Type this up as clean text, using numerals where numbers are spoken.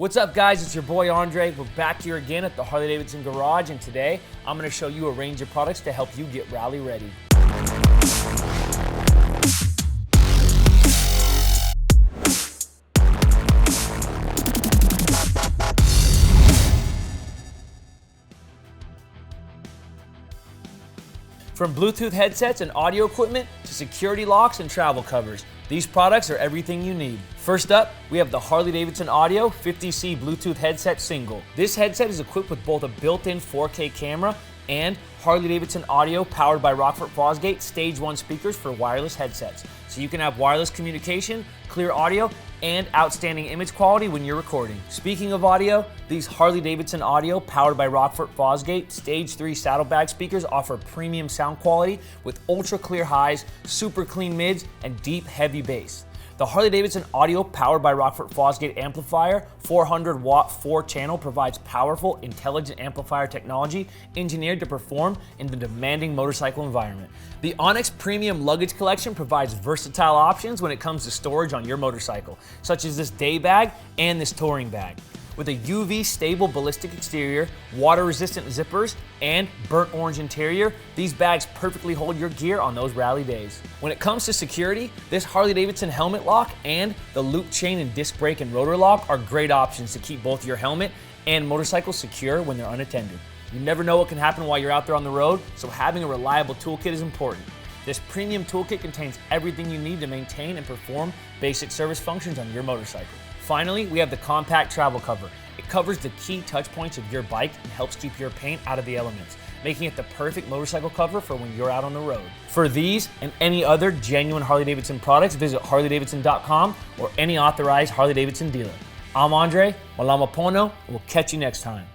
What's up guys, it's your boy Andre. We're back here again at the Harley-Davidson garage, and today I'm going to show you a range of products to help you get rally ready. From Bluetooth headsets and audio equipment to security locks and travel covers, these products are everything you need. First up, we have the Harley-Davidson Audio 50C Bluetooth headset single. This headset is equipped with both a built-in 4K camera and Harley-Davidson Audio powered by Rockford Fosgate Stage 1 speakers for wireless headsets. So you can have wireless communication, clear audio, and outstanding image quality when you're recording. Speaking of audio, these Harley-Davidson Audio powered by Rockford Fosgate Stage 3 saddlebag speakers offer premium sound quality with ultra clear highs, super clean mids, and deep heavy bass. The Harley-Davidson Audio powered by Rockford Fosgate amplifier 400 watt 4-channel provides powerful, intelligent amplifier technology engineered to perform in the demanding motorcycle environment. The Onyx Premium Luggage Collection provides versatile options when it comes to storage on your motorcycle, such as this day bag and this touring bag. With a UV stable ballistic exterior, water resistant zippers, and burnt orange interior, these bags perfectly hold your gear on those rally days. When it comes to security, this Harley-Davidson helmet lock and the loop chain and disc brake and rotor lock are great options to keep both your helmet and motorcycle secure when they're unattended. You never know what can happen while you're out there on the road, so having a reliable toolkit is important. This premium toolkit contains everything you need to maintain and perform basic service functions on your motorcycle. Finally, we have the compact travel cover. It covers the key touch points of your bike and helps keep your paint out of the elements, making it the perfect motorcycle cover for when you're out on the road. For these and any other genuine Harley-Davidson products, visit harleydavidson.com or any authorized Harley-Davidson dealer. I'm Andre, Walama Pono, and we'll catch you next time.